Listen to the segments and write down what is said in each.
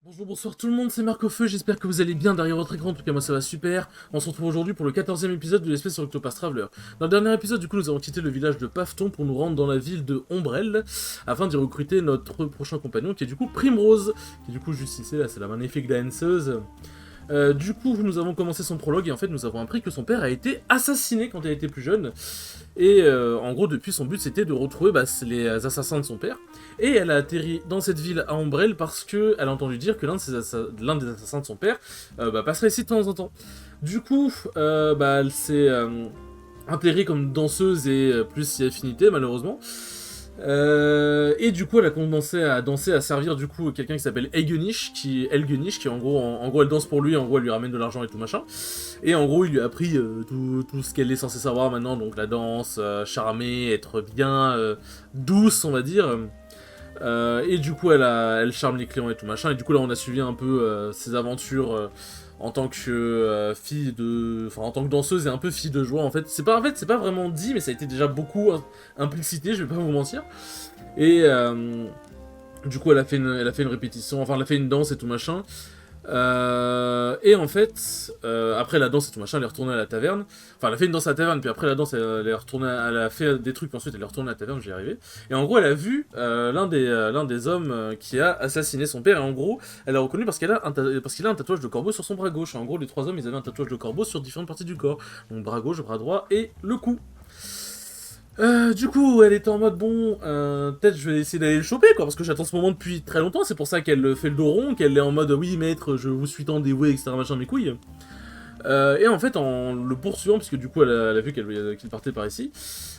Bonjour, bonsoir tout le monde, c'est Marc au Feu, j'espère que vous allez bien derrière votre écran, en tout cas moi ça va super. On se retrouve aujourd'hui pour le 14e épisode de l'espèce sur Octopath Traveler. Dans le dernier épisode, du coup, nous avons quitté le village de Pafton pour nous rendre dans la ville de Ombrelle, afin d'y recruter notre prochain compagnon, qui est du coup Primrose, qui est du coup juste ici, là, c'est la magnifique danseuse. Du coup, nous avons commencé son prologue et en fait, nous avons appris que son père a été assassiné quand elle était plus jeune. Et en gros, depuis, son but c'était de retrouver les assassins de son père. Et elle a atterri dans cette ville à Ombrelle parce qu'elle a entendu dire que l'un des assassins de son père passerait ici de temps en temps. Du coup, elle s'est atterrie comme danseuse et plus si affinité, malheureusement. Et du coup, elle a commencé à danser, à servir du coup quelqu'un qui s'appelle Elgenish, qui en gros elle danse pour lui, en gros elle lui ramène de l'argent et tout machin. Et en gros, il lui a appris tout ce qu'elle est censée savoir maintenant, donc la danse, charmer, être bien douce, on va dire. Et du coup, elle charme les clients et tout machin. Et du coup, là, on a suivi un peu ses aventures en tant que fille de, enfin, en tant que danseuse et un peu fille de joie. En fait, c'est pas vraiment dit, mais ça a été déjà beaucoup implicité. Je vais pas vous mentir. Et du coup, elle a fait une répétition, enfin, elle a fait une danse et tout machin. Et en fait, après la danse et tout machin, elle est retournée à la taverne. Enfin, elle a fait une danse à la taverne, puis après la danse, elle est retournée, elle a fait des trucs, puis ensuite elle est retournée à la taverne, j'y arrivé. Et en gros, elle a vu l'un des hommes qui a assassiné son père. Et en gros, elle a reconnu parce qu'il a un tatouage de corbeau sur son bras gauche. En gros, les trois hommes, ils avaient un tatouage de corbeau sur différentes parties du corps. Donc bras gauche, bras droit et le cou. Du coup, elle était en mode bon, peut-être je vais essayer d'aller le choper quoi, parce que j'attends ce moment depuis très longtemps. C'est pour ça qu'elle fait le dos rond, qu'elle est en mode oui maître, je vous suis tant dévoué, etc. machin mes couilles. Et en fait, en le poursuivant, puisque du coup elle a vu qu'il partait par ici,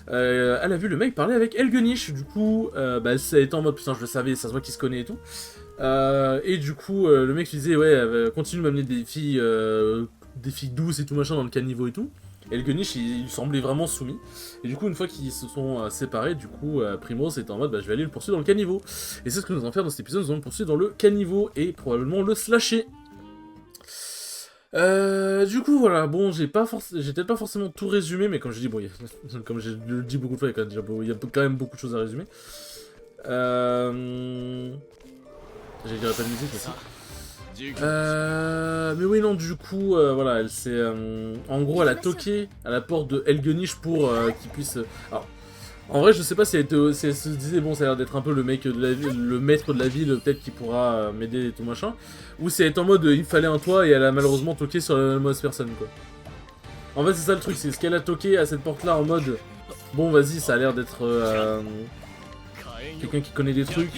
elle a vu le mec parler avec Elgenish. Du coup, elle était en mode putain, je le savais, ça se voit qu'il se connaît et tout. Et du coup, le mec lui disait ouais, continue de m'amener des filles douces et tout machin dans le caniveau et tout. Et le Gunish, il semblait vraiment soumis. Et du coup, une fois qu'ils se sont séparés, du coup, Primrose était en mode, je vais aller le poursuivre dans le caniveau. Et c'est ce que nous allons faire dans cet épisode, nous allons le poursuivre dans le caniveau et probablement le slasher. Du coup, voilà, bon, j'ai peut-être pas forcément tout résumé, mais comme je dis, bon, comme je le dis beaucoup de fois, il y a quand même beaucoup de choses à résumer. J'allais dire pas de musique aussi. Mais oui, non, du coup, voilà, elle s'est. En gros, elle a toqué à la porte de Elgenish pour qu'il puisse. Alors, en vrai, je sais pas si si elle se disait, bon, ça a l'air d'être un peu le mec de la ville, le maître de la ville, peut-être qui pourra m'aider et tout machin. Ou si elle est en mode, il me fallait un toit et elle a malheureusement toqué sur la mauvaise personne, quoi. En fait, c'est ça le truc, c'est ce qu'elle a toqué à cette porte-là en mode, bon, vas-y, ça a l'air d'être. Quelqu'un qui connaît des trucs,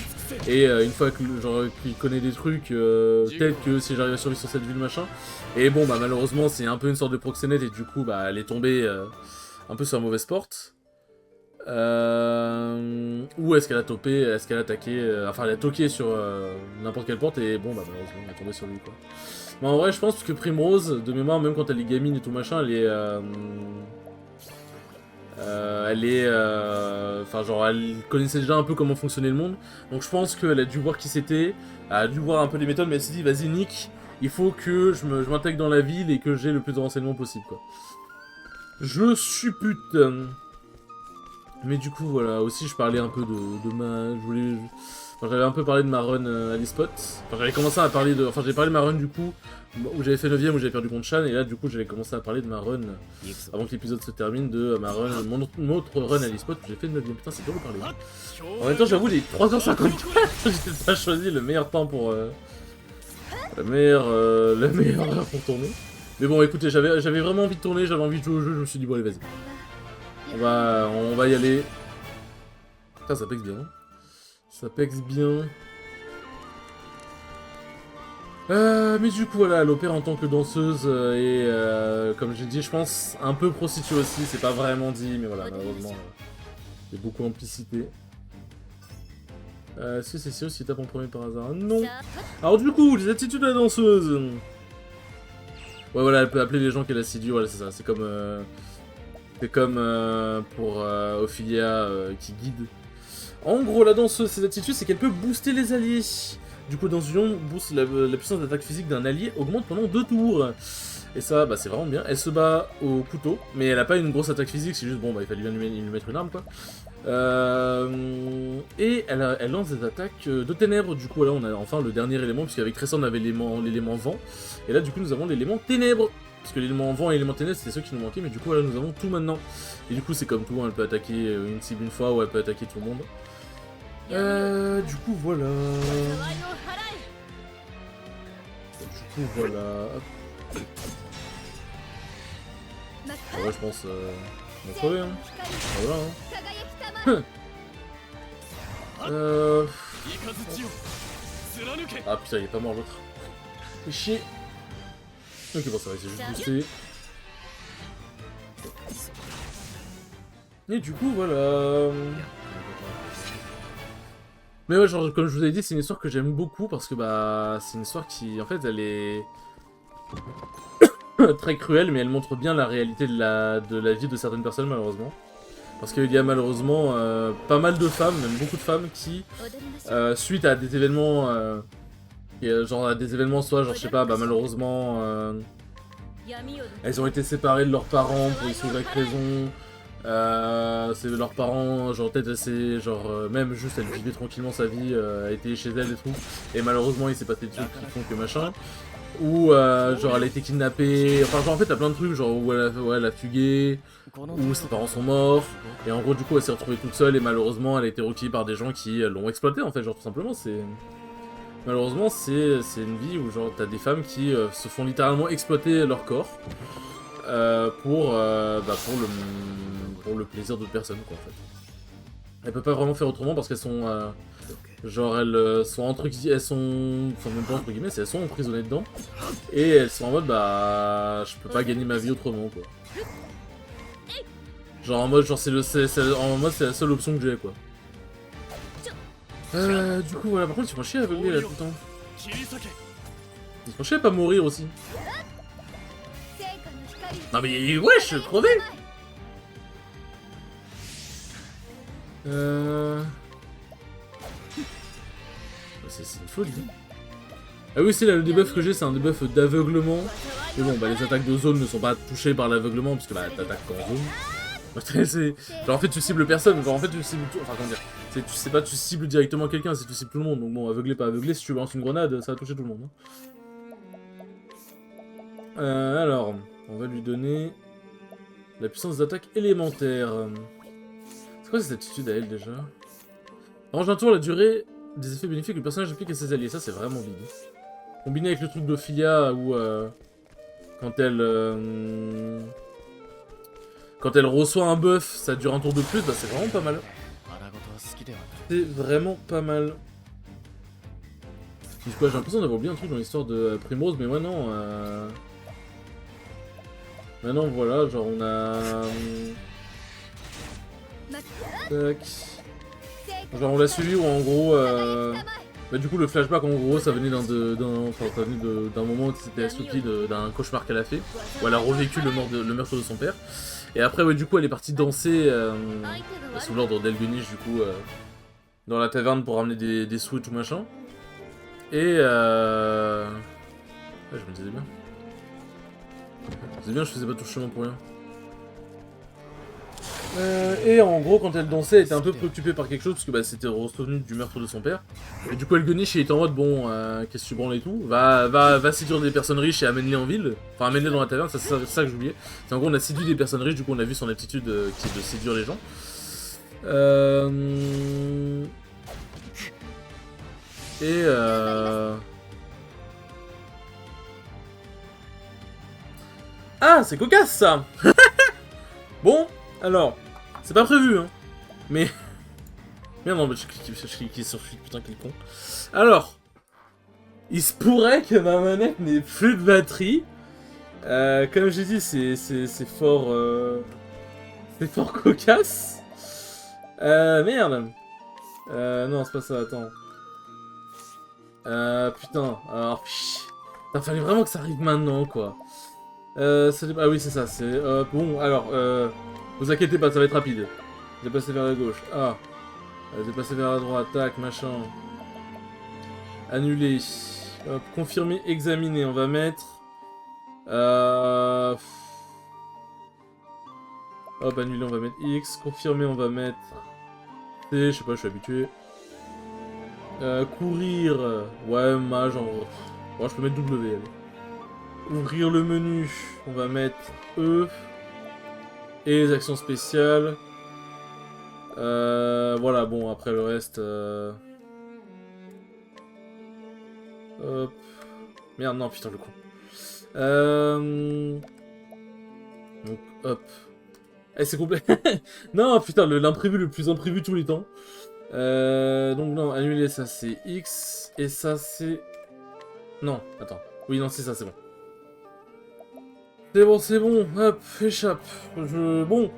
et une fois que genre qu'il connaît des trucs, peut-être que si j'arrive à survivre sur cette ville machin. Et bon malheureusement c'est un peu une sorte de proxénète et du coup elle est tombée un peu sur la mauvaise porte. Ou est-ce qu'elle a topé, est-ce qu'elle a attaqué, enfin elle a toqué sur n'importe quelle porte et bon malheureusement elle est tombée sur lui quoi. Mais en vrai je pense que Primrose, de mémoire, même quand elle est gamine et tout machin, enfin genre elle connaissait déjà un peu comment fonctionnait le monde, donc je pense qu'elle a dû voir qui c'était, elle a dû voir un peu les méthodes, mais elle s'est dit vas-y Nick, il faut que je m'intègre dans la ville et que j'ai le plus de renseignements possible quoi. Je suppute. Mais du coup voilà, aussi je parlais un peu de ma... Enfin, j'avais un peu parlé de ma run à l'e-spot. Enfin j'avais commencé à parler de... Enfin j'avais parlé de ma run du coup, où j'avais fait 9ème, où j'avais perdu contre Shan, et là du coup j'avais commencé à parler de ma run, avant que l'épisode se termine, de ma run, mon autre run à l'e-spot, où j'ai fait 9ème. Putain c'est dur de parler. En même temps j'avoue, les 3h54, j'ai pas choisi le meilleur temps pour... la meilleure heure pour tourner. Mais bon écoutez, j'avais vraiment envie de tourner, j'avais envie de jouer au jeu, je me suis dit bon allez vas-y. On va y aller. Putain ça pexe bien. Hein. Ça pexe bien. Mais du coup voilà, elle opère en tant que danseuse et comme j'ai dit, je pense un peu prostituée aussi, c'est pas vraiment dit, mais voilà, malheureusement, il y a beaucoup implicité. Est-ce que c'est Sirius qui tape en premier par hasard? Non. Alors du coup, les attitudes de la danseuse. Ouais voilà, elle peut appeler les gens qu'elle assidue, voilà c'est ça, c'est comme pour Ophelia qui guide. En gros, la danseuse, ses attitudes, c'est qu'elle peut booster les alliés. Du coup, dans une boost, la puissance d'attaque physique d'un allié augmente pendant 2 tours. Et ça, c'est vraiment bien. Elle se bat au couteau, mais elle a pas une grosse attaque physique, c'est juste, bon, il fallait bien lui mettre une arme, quoi. Et elle lance des attaques de ténèbres. Du coup, là, on a enfin le dernier élément, puisqu'avec Tressa, on avait l'élément vent. Et là, du coup, nous avons l'élément ténèbres. Parce que l'élément vent et l'élément ténèbres, c'était ceux qui nous manquaient. Mais du coup, là, nous avons tout maintenant. Et du coup, c'est comme tout, hein, elle peut attaquer une cible une fois, ou elle peut attaquer tout le monde. Du coup, voilà. En vrai, je pense... on va crever, hein. Voilà, hein. Ah putain, il est pas mort l'autre. Fais chier. Ok, bon, ça va, c'est juste boosté. Et du coup, voilà. Mais ouais, genre, comme je vous avais dit, c'est une histoire que j'aime beaucoup parce que, bah, c'est une histoire qui, en fait, elle est très cruelle, mais elle montre bien la réalité de la vie de certaines personnes, malheureusement. Parce qu'il y a malheureusement pas mal de femmes, même beaucoup de femmes, qui, suite à des événements, genre à des événements, soit, genre, je sais pas, bah, malheureusement, elles ont été séparées de leurs parents pour X ou Y raison. C'est leurs parents, genre peut-être c'est genre même juste elle vivait tranquillement sa vie, elle était chez elle et tout, et malheureusement il s'est passé des trucs qui font que machin, ou genre elle a été kidnappée, enfin genre en fait t'as plein de trucs genre où elle a fugué, où ses parents sont morts, et en gros du coup elle s'est retrouvée toute seule et malheureusement elle a été recueillie par des gens qui l'ont exploitée en fait, genre tout simplement c'est... Malheureusement c'est une vie où genre t'as des femmes qui se font littéralement exploiter leur corps. Pour le plaisir d'autres personnes, quoi, en fait. Elles peuvent pas vraiment faire autrement parce qu'elles sont, genre, elles sont elles sont, enfin, même pas entre guillemets, elles sont emprisonnées dedans, et elles sont en mode, bah, je peux pas gagner ma vie autrement, quoi. Genre, en mode, genre, c'est la seule option que j'ai, quoi. Du coup, voilà, par contre, ils font chier à aveugler, là, tout le temps. Ils font chier à pas mourir, aussi. Non mais wesh, crevé. C'est une folie. Ah oui, c'est là, le debuff que j'ai, c'est un debuff d'aveuglement. Mais bon, bah les attaques de zone ne sont pas touchées par l'aveuglement, parce que bah t'attaques en zone. Genre en fait tu cibles personne, genre en fait tu cibles tout, enfin comment dire, c'est pas tu cibles directement quelqu'un, c'est tu cibles tout le monde, donc bon, aveuglé, pas aveuglé, si tu lances une grenade, ça va toucher tout le monde. Hein. Alors, on va lui donner la puissance d'attaque élémentaire. C'est quoi cette attitude à elle déjà? Range un tour la durée des effets bénéfiques que le personnage applique à ses alliés, ça c'est vraiment big. Combiné avec le truc d'Ophilia où quand elle reçoit un buff, ça dure un tour de plus, bah c'est vraiment pas mal. C'est vraiment pas mal. Du coup, j'ai l'impression d'avoir oublié un truc dans l'histoire de Primrose, mais ouais non. Maintenant voilà, genre on a... Tac. Genre on l'a suivi où en gros... Bah du coup le flashback en gros ça venait d'un moment où c'était assoupi d'un cauchemar qu'elle a fait, où elle a revécu le meurtre de son père. Et après ouais du coup elle est partie danser sous l'ordre d'Elgunich du coup dans la taverne pour ramener des sous et tout machin. Et ouais, je me disais bien. C'est bien je faisais pas tout le chemin pour rien. Et en gros, quand elle dansait, elle était un peu préoccupée par quelque chose, parce que bah, c'était revenu du meurtre de son père. Et du coup, Elgunich était en mode, bon, qu'est-ce que tu branles et tout, va séduire des personnes riches et amène-les en ville, enfin amène-les dans la taverne, c'est ça que j'oubliais. C'est en gros, on a séduit des personnes riches, du coup, on a vu son aptitude qui est de séduire les gens. Ah, c'est cocasse ça. Bon, alors, c'est pas prévu, hein, mais... Merde, non, mais je clique sur fuite, putain, quel con. Alors, il se pourrait que ma manette n'ait plus de batterie. Comme j'ai dit, c'est fort... c'est fort cocasse. Merde. Non, c'est pas ça, attends. Putain, alors... Il fallait vraiment que ça arrive maintenant, quoi. Ah oui, c'est ça, c'est... bon, alors, vous inquiétez pas, ça va être rapide. J'ai passé vers la gauche. Ah. Déplacer vers la droite, tac, machin. Annuler. Hop, confirmer, examiner. On va mettre... Hop, annuler, on va mettre X. Confirmer, on va mettre... C, je sais pas, je suis habitué. Courir, ouais, mage, en vrai. Bon, je peux mettre W, allez. Ouvrir le menu, on va mettre E. Et les actions spéciales. Voilà, bon, après le reste... Hop. Merde, non, putain, le con. Donc, hop. Eh, c'est complet. Non, putain, l'imprévu le plus imprévu de tous les temps. Donc, non, annuler ça, c'est X. Et ça, c'est... Non, attends. Oui, non, c'est ça, c'est bon. C'est bon. Hop, échappe. Bon.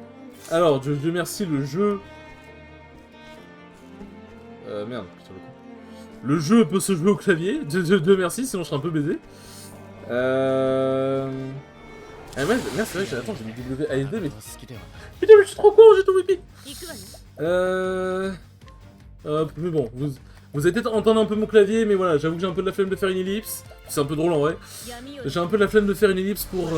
Alors, Dieu merci, le jeu... merde, putain, le con. Le jeu peut se jouer au clavier. Dieu merci, sinon je serais un peu baisé. Ah ouais, merde, c'est vrai que attends, j'ai mis WASD, mais... Putain, mais je suis trop con, j'ai tout whippé. Mais bon, vous allez peut-être entendre un peu mon clavier, mais voilà, j'avoue que j'ai un peu de la flemme de faire une ellipse. C'est un peu drôle en vrai. J'ai un peu de la flemme de faire une ellipse pour...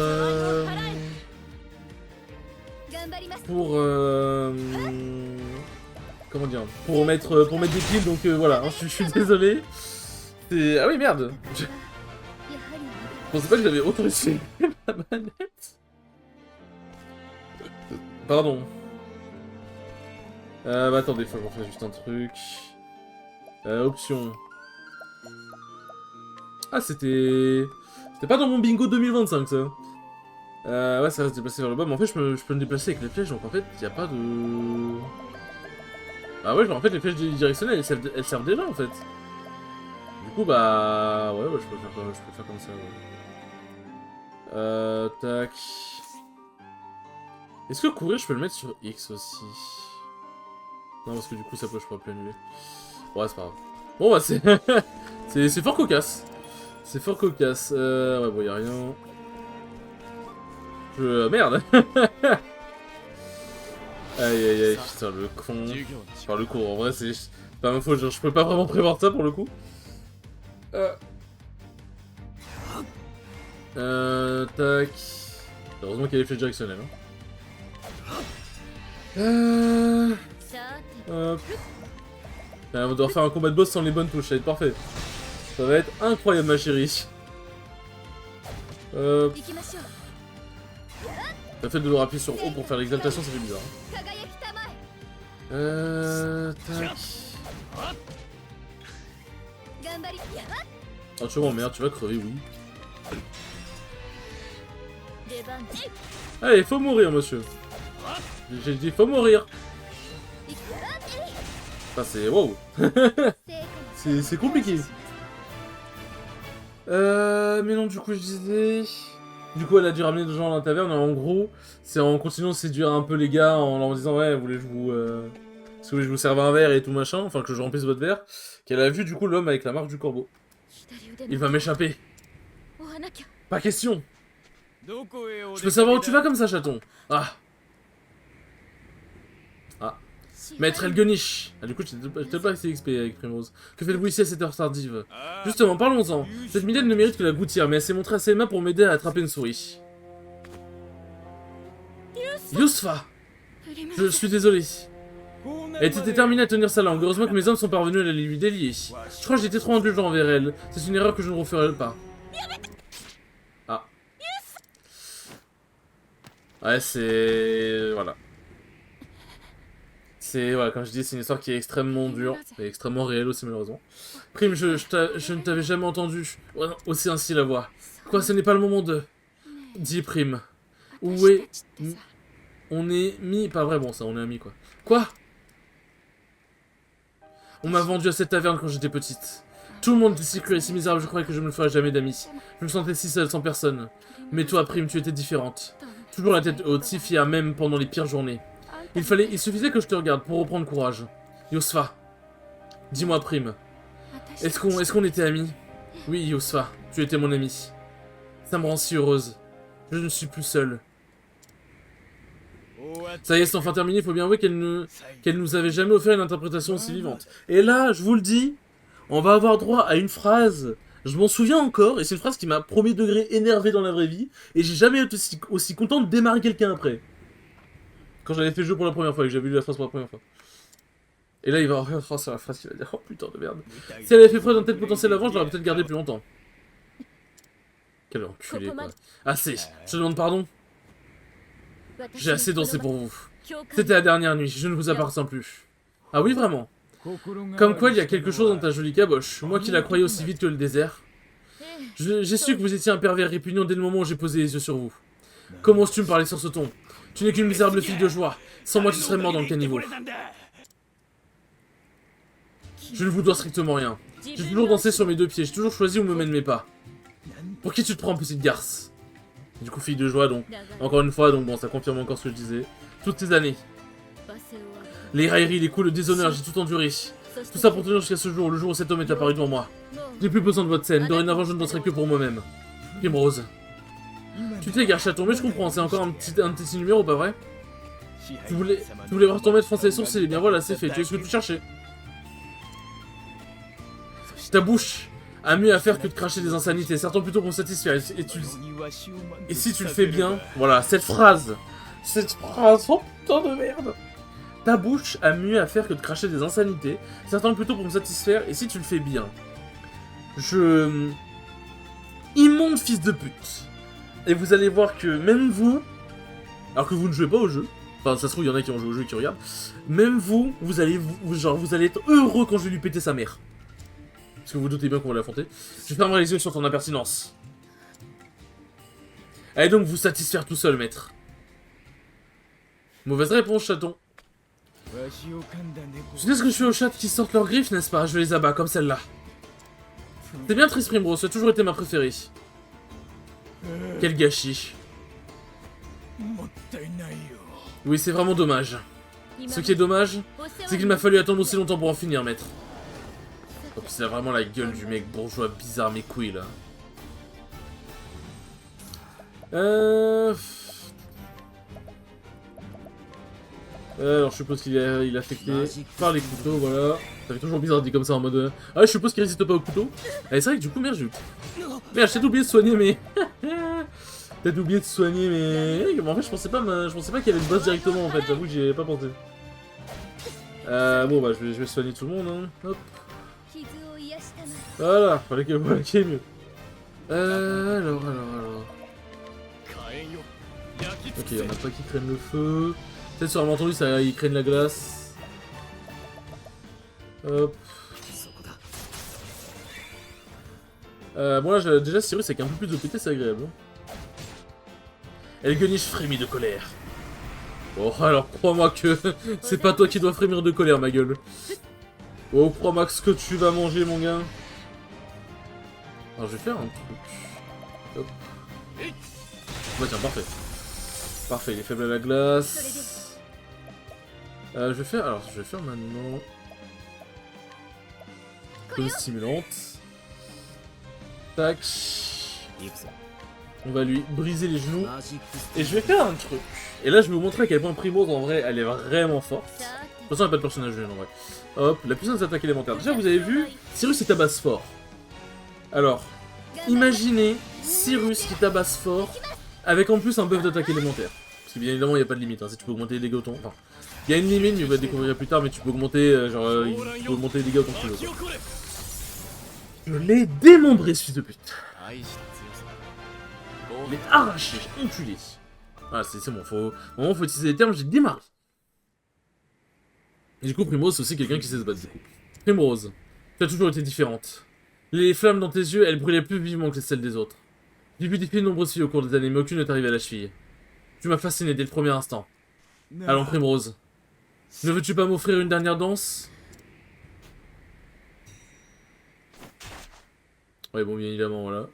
Comment dire? Pour mettre des piles, donc voilà, hein, je suis désolé. Ah oui, merde. Je pensais pas que j'avais autant essayé la manette. Pardon. Bah attendez, faut que je refasse juste un truc. Option. Ah, c'était pas dans mon bingo 2025, ça. Ouais, ça va se déplacer vers le bas, mais en fait, je peux me déplacer avec les flèches, donc en fait, y a pas de... Ah ouais, en fait, les flèches directionnelles, elles servent déjà, en fait. Du coup, bah... Ouais, je peux faire comme ça, ouais. Tac... Est-ce que courir, je peux le mettre sur X aussi? Non, parce que du coup, ça peut, je pourrais plus annuler. Ouais, c'est pas grave. Bon, bah, c'est... c'est fort cocasse. C'est fort cocasse. Ouais, bon, y'a rien. Merde. Aïe, aïe, aïe, putain, le con. Enfin, le con, en vrai, c'est pas ma faute, genre, je peux pas vraiment prévoir ça, pour le coup. Tac... Heureusement qu'il y a les flèches directionnelles, hein. Hop. On va devoir faire un combat de boss sans les bonnes touches, ça va être parfait. Ça va être incroyable, ma chérie. Hop. Le fait de devoir appuyer sur O pour faire l'exaltation, ça fait bizarre. Tac. Ah, tu vois, merde, tu vas crever, oui. Allez, faut mourir, monsieur. J'ai dit, faut mourir. Enfin, c'est... Wow. C'est compliqué. Mais non, du coup, je disais... Du coup, elle a dû ramener des gens à la taverne. En gros, c'est en continuant de séduire un peu les gars, en leur disant, ouais, voulez-je vous... Est-ce que vous voulez que je vous serve un verre et tout machin, enfin que je remplisse votre verre, qu'elle a vu du coup l'homme avec la marque du corbeau. Il va m'échapper. Pas question. Je peux savoir où tu vas comme ça, chaton? Ah. Ah. Maître Elgonish. Ah, du coup, j'étais pas assez XP avec Primrose. Que faites-vous ici à cette heure tardive? Justement, parlons-en. Cette Mylène ne mérite que la gouttière, mais elle s'est montrée assez aimable pour m'aider à attraper une souris. Yusfa! Je suis désolé. Elle était déterminée à tenir sa langue. Heureusement que mes hommes sont parvenus à la lui délier. Je crois que j'étais trop indulgent envers elle. C'est une erreur que je ne referai pas. Ah. Ouais, c'est... Voilà. C'est... Voilà, comme je dis, c'est une histoire qui est extrêmement dure. Et extrêmement réelle aussi, malheureusement. Prime, je ne t'avais jamais entendu aussi ainsi la voix. Quoi, ce n'est pas le moment de... Dis, Prime. Où est... On est mis... Pas vrai, bon, ça, on est amis, quoi. Quoi? On m'a vendu à cette taverne quand j'étais petite. Tout le monde était si cruel et si misérable, je croyais que je ne me ferais jamais d'amis. Je me sentais si seule, sans personne. Mais toi, Prime, tu étais différente. Toujours la tête haute, si fière, même pendant les pires journées. Il suffisait que je te regarde pour reprendre courage. Yusfa, dis-moi, Prime, est-ce qu'on était amis? Oui, Yusfa, tu étais mon ami. Ça me rend si heureuse. Je ne suis plus seule. Ça y est, c'est enfin terminé, il faut bien avouer qu'elle nous avait jamais offert une interprétation aussi vivante. Et là, je vous le dis, on va avoir droit à une phrase, je m'en souviens encore, et c'est une phrase qui m'a premier degré énervé dans la vraie vie, et j'ai jamais été aussi content de démarrer quelqu'un après. Quand j'avais fait le jeu pour la première fois, et que j'avais lu la phrase pour la première fois. Et là, il va revenir sur la phrase qu'il va dire. Oh putain de merde. Si elle avait fait preuve d'un tel potentiel avant, je l'aurais peut-être gardé plus longtemps. Quel enculé, quoi. Assez. Je te demande pardon. J'ai assez dansé pour vous. C'était la dernière nuit, je ne vous appartiens plus. Ah oui, vraiment. Comme quoi, il y a quelque chose dans ta jolie caboche. Moi qui la croyais aussi vite que le désert. J'ai su que vous étiez un pervers répugnant dès le moment où j'ai posé les yeux sur vous. Comment oses-tu me parler sur ce ton? Tu n'es qu'une misérable fille de joie. Sans moi, tu serais mort dans le caniveau. Je ne vous dois strictement rien. J'ai toujours dansé sur mes deux pieds, j'ai toujours choisi où me mènent mes pas. Pour qui tu te prends, petite garce? Du coup, fille de joie, donc. Encore une fois, donc bon, ça confirme encore ce que je disais. Toutes ces années. Les railleries, les coups, le déshonneur, j'ai tout enduré. Tout ça pour tenir jusqu'à ce jour, le jour où cet homme est apparu devant moi. J'ai plus besoin de votre scène, dorénavant je ne danserai que pour moi-même. Primrose. Tu t'égares, chaton, mais je comprends, c'est encore un petit numéro, pas vrai? Tu voulais voir ton maître froncer les sourcils, et bien voilà, c'est fait, tu es ce que tu cherchais. Ta bouche a mieux à faire que de cracher des insanités, certains plutôt pour me satisfaire, et si tu le fais bien, voilà, cette phrase, oh putain de merde. Ta bouche a mieux à faire que de cracher des insanités, certains plutôt pour me satisfaire, et si tu le fais bien. Immonde fils de pute. Et vous allez voir que même vous, alors que vous ne jouez pas au jeu, enfin ça se trouve il y en a qui ont joué au jeu et qui regardent, même vous, vous allez être heureux quand je vais lui péter sa mère. Parce que vous doutez bien qu'on va l'affronter. Je fermerai les yeux sur ton impertinence. Allez donc vous satisfaire tout seul, maître. Mauvaise réponse, chaton. Tu sais ce que je fais aux chats qui sortent leurs griffes, n'est-ce pas? Je les abats, comme celle-là. C'est bien triste, Primrose, ça a toujours été ma préférée. Quel gâchis. Oui, c'est vraiment dommage. Ce qui est dommage, c'est qu'il m'a fallu attendre aussi longtemps pour en finir, maître. Oh, puis c'est vraiment la gueule du mec bourgeois bizarre mes couilles là. Alors je suppose qu'il est affecté par les couteaux, voilà. Ça fait toujours bizarre de dire comme ça en mode... Ah je suppose qu'il résiste pas au couteau. Ah, c'est vrai que du coup merde j'ai... Merde j'ai oublié de soigner mais... Peut-être oublié de soigner mais... En fait je pensais pas qu'il y avait une boss directement en fait, j'avoue que j'y avais pas pensé. Bon bah je vais soigner tout le monde hein. Hop. Voilà, fallait qu'il y ait mieux. Alors. Ok, y'en a pas qui craignent le feu. Peut-être sur un entendu, ça, ils craignent la glace. Hop. Bon là, déjà, Cyrus avec un peu plus de PT, c'est agréable. Elle gueniche frémit de colère. Bon, alors crois-moi que c'est pas toi qui dois frémir de colère, ma gueule. Oh, crois-moi que ce que tu vas manger, mon gars. Alors, je vais faire un truc. Hop. Bah, tiens, parfait. Parfait, il est faible à la glace. Je vais faire maintenant. Pause stimulante. Tac. On va lui briser les genoux. Et je vais faire un truc. Et là, je vais vous montrer à quel point Primrose, en vrai, elle est vraiment forte. De toute façon, elle n'a pas de personnage jeune, en vrai. Hop, la puissance d'attaque élémentaire. Déjà, vous avez vu, Cyrus il tabasse fort. Alors, imaginez Cyrus qui tabasse fort, avec en plus un buff d'attaque élémentaire. Parce que bien évidemment, il n'y a pas de limite, hein, si tu peux augmenter les dégâts autant. Enfin, il y a une limite, mais vous la découvrirez plus tard, mais tu peux augmenter, tu peux augmenter les dégâts autant que tu veux. Je l'ai démembré, ce fils de pute. Je l'ai arraché, enculé. Ah, c'est bon, faut utiliser les termes, j'ai démarré. Et du coup, Primrose, c'est aussi quelqu'un qui sait se battre, du coup. Primrose, tu as toujours été différente. Les flammes dans tes yeux, elles brûlaient plus vivement que celles des autres. J'ai pu défier de nombreuses filles au cours des années, mais aucune n'est arrivée à la cheville. Tu m'as fasciné dès le premier instant. Allons, Primrose. Ne veux-tu pas m'offrir une dernière danse? Ouais, bon, bien évidemment, voilà.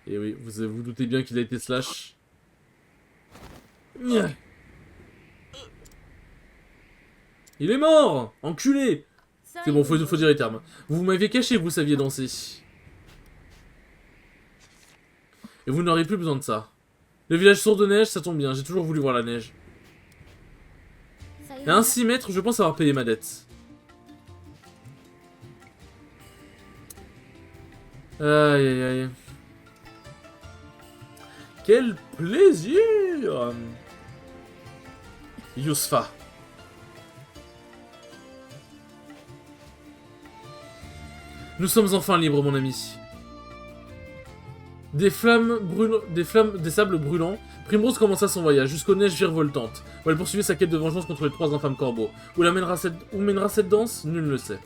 Et oui, vous doutez bien qu'il a été slash. Il est mort! Enculé! C'est bon, faut dire les termes. Vous m'aviez caché, vous saviez danser. Et vous n'aurez plus besoin de ça. Le village sourd de neige, ça tombe bien, j'ai toujours voulu voir la neige. Et ainsi, maître, je pense avoir payé ma dette. Aïe aïe aïe. Quel plaisir! Yusfa. Nous sommes enfin libres, mon ami. Des sables brûlants. Primrose commença son voyage jusqu'aux neiges virevoltantes, où elle poursuivait sa quête de vengeance contre les 3 infâmes corbeaux. Où mènera cette danse? Nul ne le sait.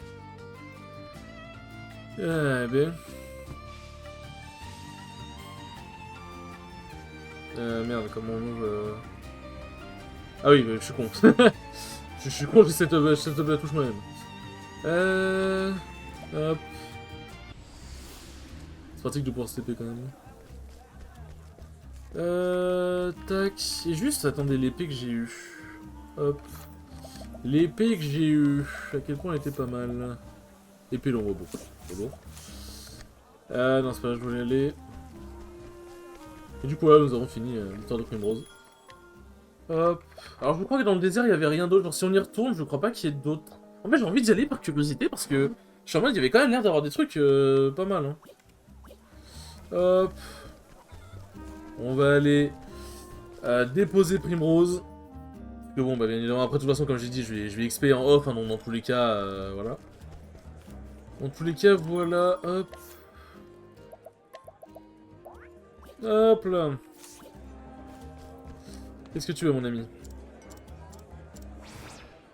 Eh ben... merde, comment on move... Ah oui, je suis con. je suis con, j'ai cette touche moi-même. Hop. C'est pratique de pouvoir se TP quand même. Tac. Et juste, attendez, l'épée que j'ai eue. Hop. L'épée que j'ai eue. À quel point elle était pas mal. Épée long robot. Robot. Non, c'est pas là, je voulais aller. Et du coup, là, nous avons fini l'histoire de Primrose. Hop. Alors, je crois que dans le désert, il y avait rien d'autre. Genre, si on y retourne, je crois pas qu'il y ait d'autres. En fait, j'ai envie d'y aller par curiosité parce que je suis en mode, il y avait quand même l'air d'avoir des trucs pas mal. Hein. Hop. On va aller déposer Primrose. Que bon, bah bien évidemment, après, de toute façon, comme j'ai dit, je vais XP en off. Hein, donc, dans tous les cas, voilà. Dans tous les cas, voilà. Hop. Hop là. Qu'est-ce que tu veux, mon ami?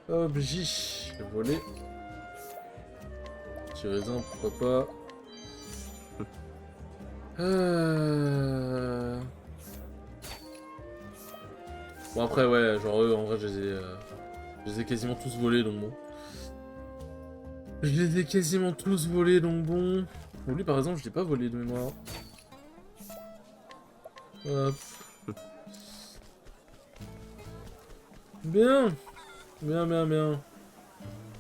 Hop, J. Voler. Petit raisin, pourquoi pas. Bon, après, ouais, genre eux, en vrai, je les ai quasiment tous volés, donc bon. Je les ai quasiment tous volés, donc bon. Bon, lui, par exemple, je l'ai pas volé de mémoire. Hop. Bien. Bien, bien, bien.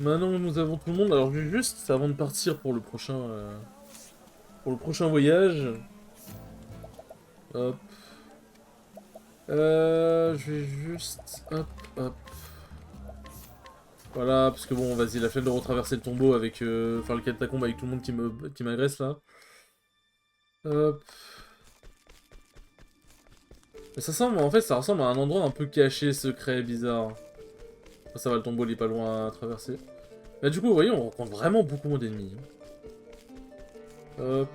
Maintenant, nous avons tout le monde. Alors, je vais juste, avant de partir pour le prochain voyage. Hop. Je vais juste... Hop, hop. Voilà, parce que bon, vas-y, la flemme de retraverser le tombeau avec... Enfin, le catacombe avec tout le monde qui m'agresse, là. Hop. Mais ça semble, en fait, ça ressemble à un endroit un peu caché, secret, bizarre. Enfin, ça va, le tombeau, il est pas loin à traverser. Là, du coup, vous voyez, on rencontre vraiment beaucoup moins d'ennemis. Hop.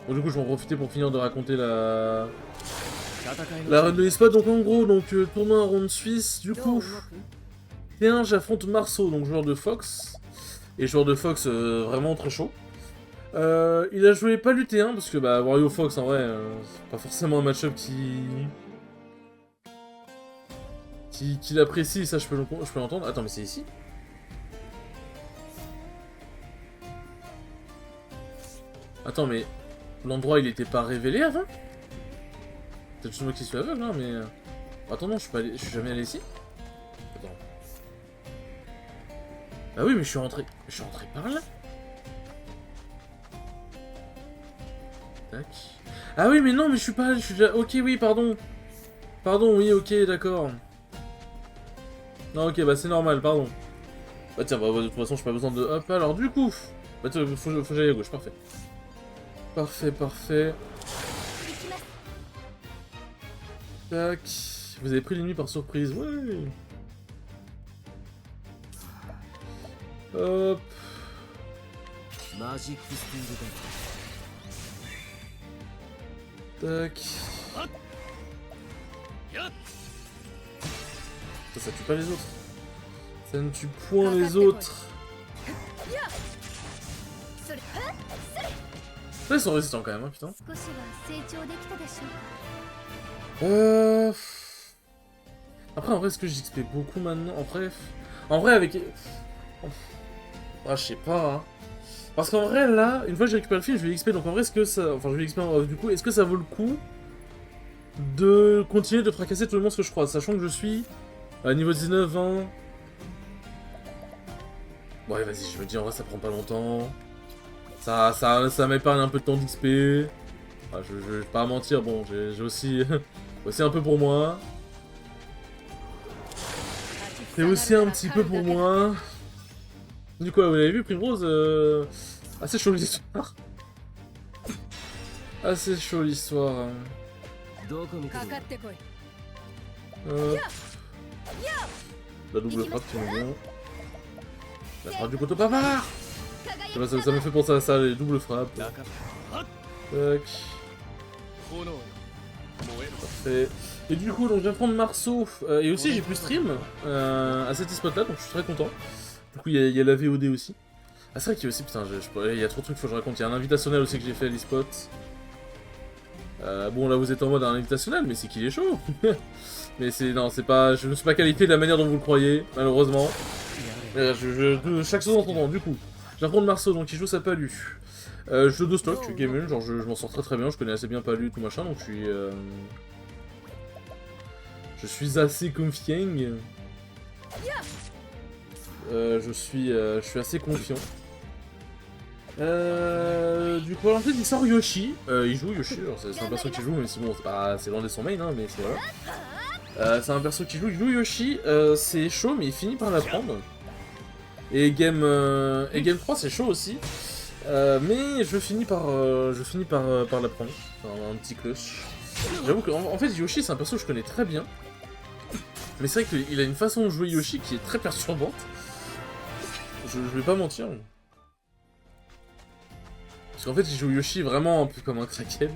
Bon, du coup, je vais en profiter pour finir de raconter la run de l'esport. Donc, en gros, tournoi en ronde suisse, du coup... T1, j'affronte Marceau, donc joueur de Fox. Et joueur de Fox, vraiment très chaud. Il a joué pas l'UT1 parce que bah Wario Fox en vrai c'est pas forcément un match-up qui l'apprécie, ça je peux l'entendre. Attends, mais c'est ici? Attends, mais l'endroit il était pas révélé avant? Peut-être juste moi qui suis aveugle, hein, mais... Attends, non, je suis jamais allé ici? Attends. Bah oui, mais je suis rentré par là. Tac. Ah oui, mais non, mais je suis pas... Je suis déjà... Ok, oui, pardon. Pardon, oui, ok, d'accord. Non, ok, bah c'est normal, pardon. Bah tiens, bah, de toute façon, j'ai pas besoin de... Hop, alors du coup... Bah tiens, faut que j'aille à gauche, parfait. Parfait, parfait. Tac. Vous avez pris l'ennemi par surprise, ouais. Hop. Tac. Ça tue pas les autres. Ça ne tue point les autres. Là, ils sont résistants quand même, hein, putain. Après, en vrai, est-ce que j'XP beaucoup maintenant? En vrai, avec... Ah, je sais pas, hein. Parce qu'en vrai, là, une fois que j'ai récupéré le fil, je vais XP. Donc en vrai, est-ce que ça... Enfin, je vais XP du coup. Est-ce que ça vaut le coup de continuer de fracasser tous les monstres que je croise, sachant que je suis à niveau 19, 20... Ouais, vas-y, je me dis, en vrai, ça prend pas longtemps. Ça m'épargne un peu de temps d'XP. Ah, je vais pas mentir, bon, j'ai aussi... aussi un peu pour moi. C'est aussi un petit peu pour moi. Du coup, vous l'avez vu, Primrose, assez chaud l'histoire. Assez chaud l'histoire. La double frappe qui est bien. La frappe du poteau bavard. Ça me fait penser à ça, les doubles frappes. Tac. Parfait. Et du coup, donc je viens prendre Marceau. Et aussi, j'ai pu stream à cet e-spot là, donc je suis très content. Du coup, il y a la VOD aussi. Ah, c'est vrai qu'il y a aussi, putain, il y a trop de trucs, faut que je raconte. Il y a un invitationnel aussi que j'ai fait à l'e-spot. Bon, là, vous êtes en mode un invitationnel, mais c'est qu'il est chaud. Mais c'est. Non, c'est pas. Je ne suis pas qualifié de la manière dont vous le croyez, malheureusement. Chaque chose en son temps, du coup. Je viens prendre Marceau, donc il joue sa palu. Jeu de stock, je suis game genre je m'en sors très bien, je connais assez bien Palu, tout machin, donc je suis assez confiant. Je suis assez confiant. Du coup, en fait, il sort Yoshi. Il joue Yoshi, c'est un perso qui joue, même si bon, c'est loin de son main, hein, mais c'est voilà. C'est un perso qui joue, il joue Yoshi. C'est chaud, mais il finit par l'apprendre. Et game 3, c'est chaud aussi. Mais je finis par l'apprendre. Enfin, un petit clutch. J'avoue qu'en fait, Yoshi, c'est un perso que je connais très bien. Mais c'est vrai qu'il a une façon de jouer Yoshi qui est très perturbante. Je vais pas mentir. Parce qu'en fait, il joue Yoshi vraiment un peu comme un crackhead.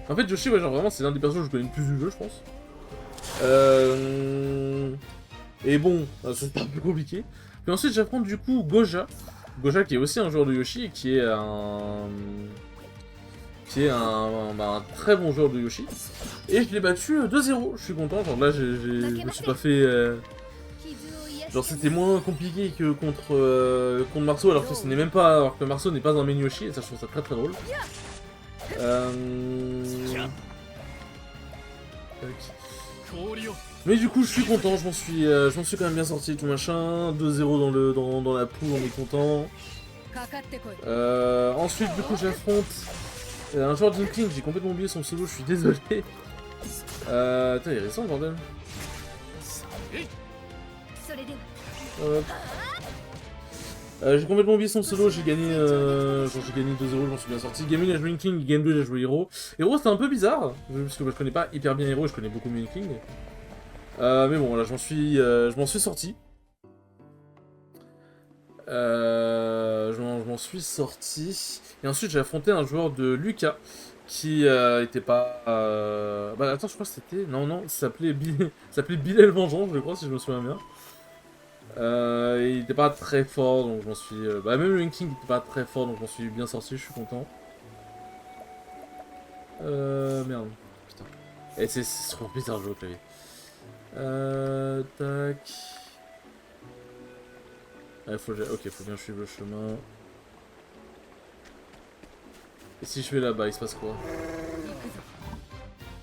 En fait, Yoshi, ouais, genre vraiment, c'est l'un des persos que je connais le plus du jeu, je pense. Et bon, c'est un peu compliqué. Puis ensuite, j'apprends du coup Goja. Goja qui est aussi un joueur de Yoshi et qui est un très bon joueur de Yoshi. Et je l'ai battu 2-0, je suis content, genre là je me suis pas fait... Genre c'était moins compliqué que contre Marceau alors que ce n'est même pas... Alors que Marceau n'est pas un main Yoshi et ça je trouve ça très très drôle. Mais du coup je suis content, je m'en suis quand même bien sorti tout machin. 2-0 dans la poule, on est content. Ensuite du coup j'affronte un joueur d'Inkling, j'ai complètement oublié son solo, je suis désolé. Putain il est récent le bordel. J'ai complètement oublié son solo, j'ai gagné 2-0, j'en suis bien sorti. Game 1 j'ai joué Inkling, Game 2 j'ai joué Hero. Hero c'était un peu bizarre, parce que moi, je connais pas hyper bien Hero, je connais beaucoup mieux Inkling. Mais bon là je m'en suis sorti. Je m'en suis sorti. Et ensuite j'ai affronté un joueur de Lucas qui était pas... Bah attends je crois que c'était... Non, ça s'appelait Bilal Vengeance je crois si je me souviens bien. Il était pas très fort donc je m'en suis... Bah même le Linking était pas très fort donc je m'en suis bien sorti, je suis content. Merde. Putain. Et c'est trop bizarre de jouer au clavier. Tac... Ok, faut bien suivre le chemin. Et si je vais là-bas, il se passe quoi?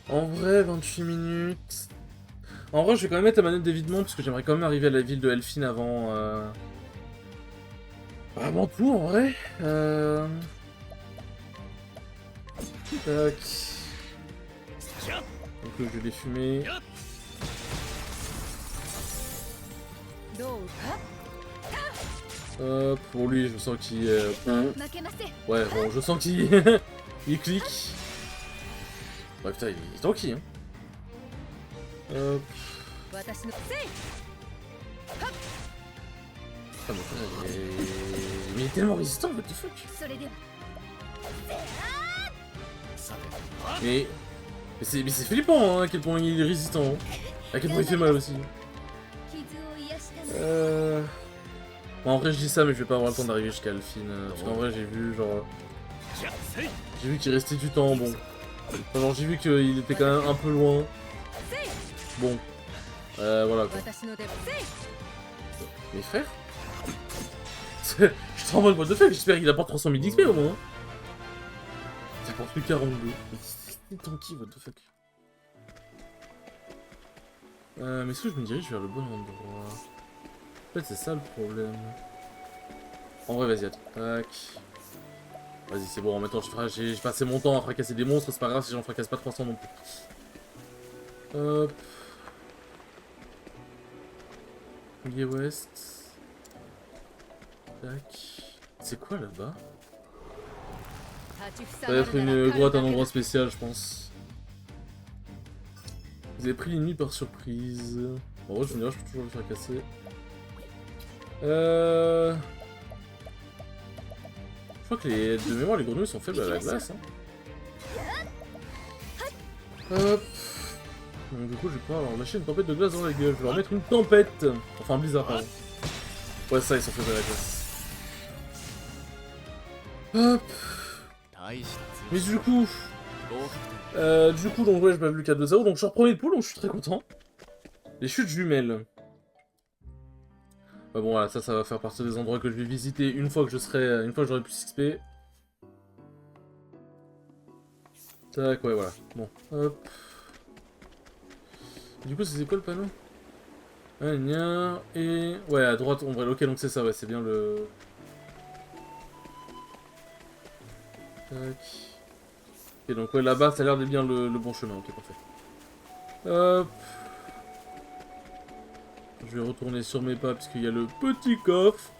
En vrai, 28 minutes... En vrai, je vais quand même mettre la manette d'évitement, parce que j'aimerais quand même arriver à la ville de Elfine avant... Avant tout, en vrai. Tac... Donc je vais les fumer. Pour lui, je sens qu'il... Ouais, bon, je sens qu'il... il clique. Ouais, putain, il est tanky, hein. Hop. Ah, mais il est tellement résistant, what the fuck. Mais c'est flippant, hein, à quel point il est résistant. Hein. À quel point il fait mal aussi. Bon, en vrai, je dis ça, mais je vais pas avoir le temps d'arriver jusqu'à Elfine. Parce qu'en vrai, j'ai vu, genre... J'ai vu qu'il restait du temps, bon. Enfin, genre, j'ai vu qu'il était quand même un peu loin. Bon. Voilà, quoi. Mes frères je suis en mode what the fuck, j'espère qu'il apporte 300 000 XP au moins. Ça apporte plus 42. C'est tanky, what the fuck. Mais est-ce que je me dirige vers le bon endroit? En fait, c'est ça le problème. En vrai, vas-y, attends. Tac. Vas-y, c'est bon, maintenant j'ai passé mon temps à fracasser des monstres, c'est pas grave si j'en fracasse pas 300 non plus. Hop. Lié West. Tac. C'est quoi là-bas? Ça va être une grotte, un endroit spécial, je pense. Vous avez pris l'ennemi par surprise. En gros, je me dirais, je peux toujours le faire casser. Je crois que de mémoire, les grenouilles sont faibles à la glace. Hein. Hop. Donc, du coup, je vais pouvoir leur lâcher une tempête de glace dans la gueule. Je vais leur mettre une tempête. Enfin, un blizzard, pardon. Ouais, ça, ils sont faibles à la glace. Hop. Mais du coup, donc ouais, je bats Lucas 2-0, donc je suis en premier de poule, donc je suis très content. Les chutes jumelles. Bah bon, voilà, ça va faire partie des endroits que je vais visiter une fois que j'aurai plus XP. Tac, ouais, voilà. Bon, hop. Du coup, c'est quoi le panneau? Et... ouais, à droite, ombrelle. Ok, donc c'est ça, ouais, c'est bien le... Tac. Ok, donc ouais, là-bas, ça a l'air d'être bien le bon chemin. Ok, parfait. Hop. Je vais retourner sur mes pas, puisqu'il y a le petit coffre.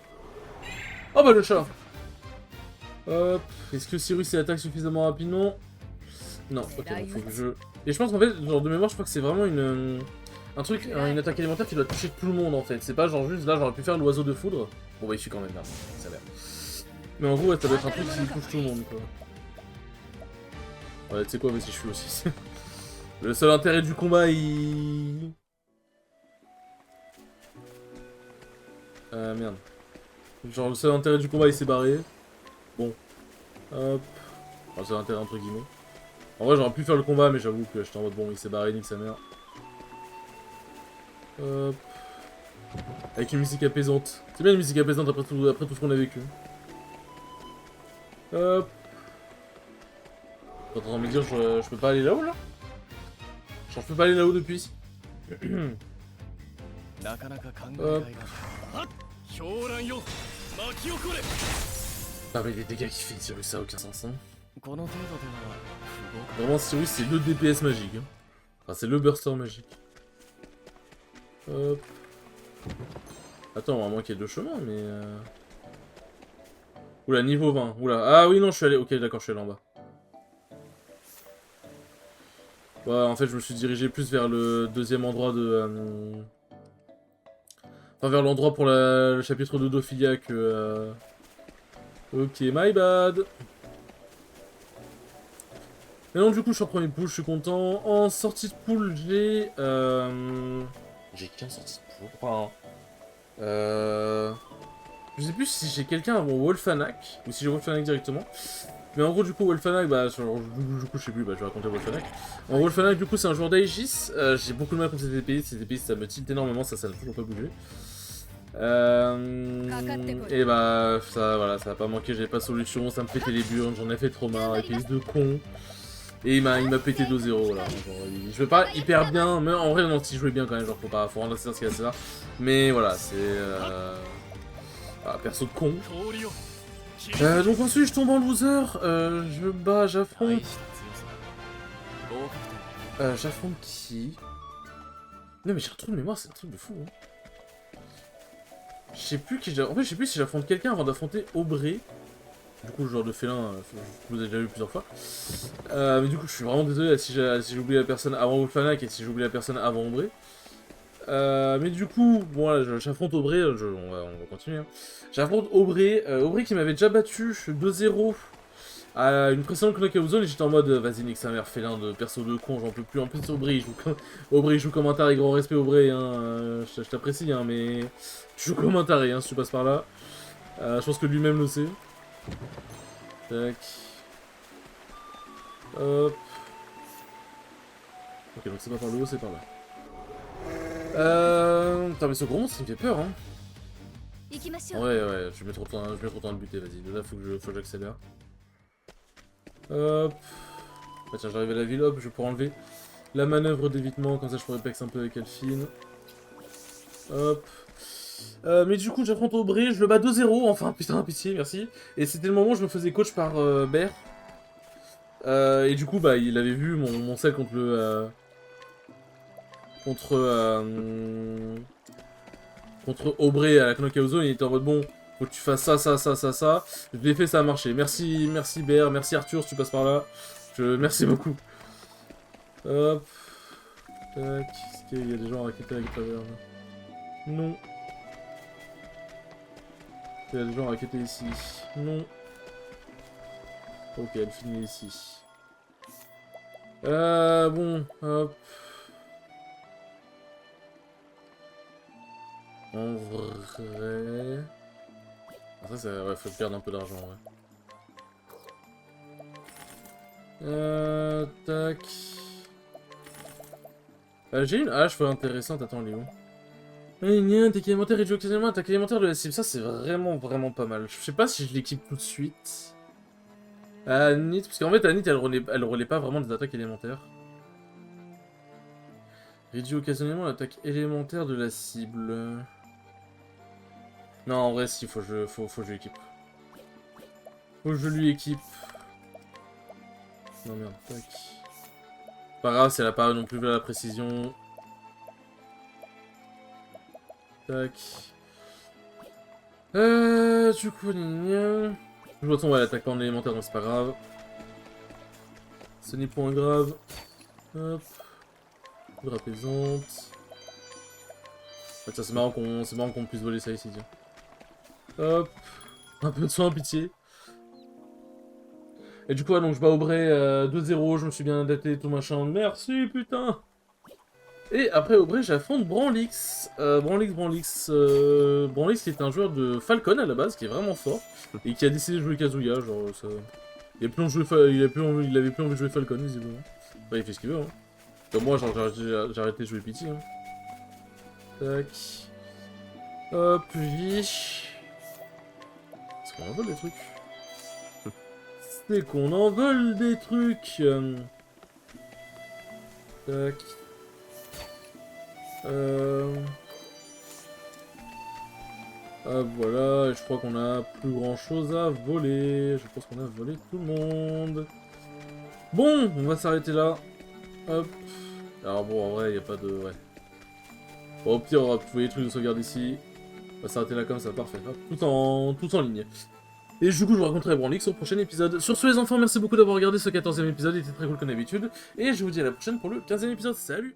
Oh bah, le chat. Hop. Est-ce que Cyrus attaque suffisamment rapidement? Non, ok, donc faut que je... Et je pense qu'en fait, genre de mémoire, je crois que c'est vraiment une attaque élémentaire qui doit toucher tout le monde en fait. C'est pas genre juste là, j'aurais pu faire l'oiseau de foudre. Bon bah il suit quand même, là, ça a l'air. Mais en gros, ouais, ça doit être un truc qui touche tout le monde quoi. Ouais, tu sais quoi, vas-y, je suis aussi. Le seul intérêt du combat, il... merde. Genre, le seul intérêt du combat, il s'est barré. Bon. Hop. Enfin, le seul intérêt entre guillemets. En vrai, j'aurais pu faire le combat, mais j'avoue que j'étais en mode bon, il s'est barré, nique sa mère. Hop. Avec une musique apaisante. C'est bien une musique apaisante après tout ce qu'on a vécu. Hop. T'es en train de me dire, je peux pas aller là-haut, là? Genre, je peux pas aller là-haut depuis ici. Hop. Ah mais les dégâts qu'il fait, Cyrus, ça a aucun sens, hein. Vraiment, Cyrus, c'est le DPS magique. Hein. Enfin, c'est le burster magique. Hop. Attends, on va manquer de chemin, mais... Oula, niveau 20. Oula. Ah oui, non, je suis allé... Ok, d'accord, je suis allé en bas. Ouais, en fait, je me suis dirigé plus vers le deuxième endroit de... Enfin, vers l'endroit pour le chapitre de Dophilia que... Ok, my bad. Mais non, du coup, je suis en premier pool, je suis content. En sortie de pool, j'ai... J'ai qu'un sortie de pool, enfin... Je sais plus si j'ai quelqu'un avant Wolfanac, ou si j'ai Wolfanac directement. Mais en gros, du coup, Wolfanac, bah, du coup, je sais plus, bah, je vais raconter Wolfanac. En Wolfanac, du coup, c'est un joueur d'Aegis. J'ai beaucoup de mal contre ces DPS, ça me tilte énormément, ça n'a toujours pas bougé. Et bah, ça, voilà, ça a pas manqué, j'avais pas de solution, ça me pétait les burnes, j'en ai fait trop marre, avec les deux cons. Et il m'a pété 2-0 là. Genre, je vais pas hyper bien, mais en vrai, non, si je jouais bien quand même, genre, faut rendre ça ce qu'il y a, c'est ça. Mais voilà, c'est. Ah, perso de con. Donc ensuite, je tombe en loser. J'affronte. J'affronte qui? Non, mais j'ai un trou de mémoire, c'est un truc de fou. Hein. Je sais plus qui j'ai. En fait, je sais plus si j'affronte quelqu'un avant d'affronter Aubrey. Du coup, le genre de félin, je vous ai déjà vu plusieurs fois. Mais du coup, je suis vraiment désolé si j'ai oublié la personne avant Wolfanac et si j'ai oublié la personne avant Aubrey. Mais du coup, bon, voilà, j'affronte Aubrey, on va continuer. Hein. J'affronte Aubrey, Aubrey qui m'avait déjà battu 2-0 à une précédente knockout zone et j'étais en mode vas-y, nique sa mère, félin de perso de con, j'en peux plus. En plus, Aubrey joue comme un taré, grand respect Aubrey, hein, je t'apprécie, hein, mais tu joues comme un taré, hein, si tu passes par là. Je pense que lui-même le sait. Tac. Hop. Ok, donc c'est pas par le haut, c'est par là. Putain, mais ce gros monstre, il me fait peur, hein. Ouais, je mets trop de temps à le buter, vas-y. Là, faut que j'accélère. Hop. Bah tiens, j'arrive à la ville, hop, je vais pouvoir enlever la manœuvre d'évitement, comme ça je pourrais pex un peu avec Elfine. Hop. Mais du coup, j'affronte Aubrey, je le bats 2-0, enfin, putain, pitié, merci. Et c'était le moment où je me faisais coach par Bear. Et du coup, bah, il avait vu mon sel contre le... contre Aubrey à la knockout zone, il était en mode bon, faut que tu fasses ça. Je l'ai fait, ça a marché. Merci Bear, merci Arthur si tu passes par là. Merci beaucoup. Hop. Tac, est-ce qu'il y a des gens à raqueter avec la taverne? Non. Il y a des gens à raqueter ici? Non. Ok, elle finit ici. Bon, hop. En vrai... Ah, ça, ouais, faut perdre un peu d'argent, ouais. Tac... j'ai une hache intéressante, attends, elle est où? Attaque élémentaire réduit occasionnellement attaque élémentaire de la cible, ça c'est vraiment pas mal. Je sais pas si je l'équipe tout de suite. Anit, parce qu'en fait Anit elle relaie pas vraiment des attaques élémentaires. Réduit occasionnellement l'attaque élémentaire de la cible. Non, en vrai, si, faut que je l'équipe. Faut que je lui équipe. Non, merde, tac. Pas grave, si elle a pas non plus vu la précision. Tac. Du coup, de toute façon, ouais, elle attaque pas en élémentaire, donc c'est pas grave. Ce n'est point grave. Hop. Poudre apaisante. En fait, ça c'est marrant qu'on puisse voler ça ici, tiens. Hop. Un peu de soin, pitié. Et du coup, ouais, donc je bats Aubrey 2-0, je me suis bien adapté, tout machin. Merci, putain. Et après Aubrey, j'affronte Branlix. Branlix qui est un joueur de Falcon à la base, qui est vraiment fort. Et qui a décidé de jouer Kazuya, genre ça... Il avait plus envie de jouer Falcon, visiblement. Enfin, il fait ce qu'il veut, hein. Comme moi, genre, j'ai arrêté de jouer Pity, hein. Tac. Hop, oui. Est-ce qu'on en vole des trucs? C'est qu'on en vole des trucs. Tac. Hop, voilà, et je crois qu'on a plus grand chose à voler. Je pense qu'on a volé tout le monde. Bon, on va s'arrêter là. Hop. Alors bon, en vrai, il n'y a pas de... Ouais. Bon, au pire, on va trouver les trucs de sauvegarde ici. On va s'arrêter là comme ça, parfait. Hop, tout en ligne. Et du coup, je vous raconterai Branlix au prochain épisode. Sur ce, les enfants, merci beaucoup d'avoir regardé ce 14e épisode. Il était très cool comme d'habitude. Et je vous dis à la prochaine pour le 15e épisode. Salut!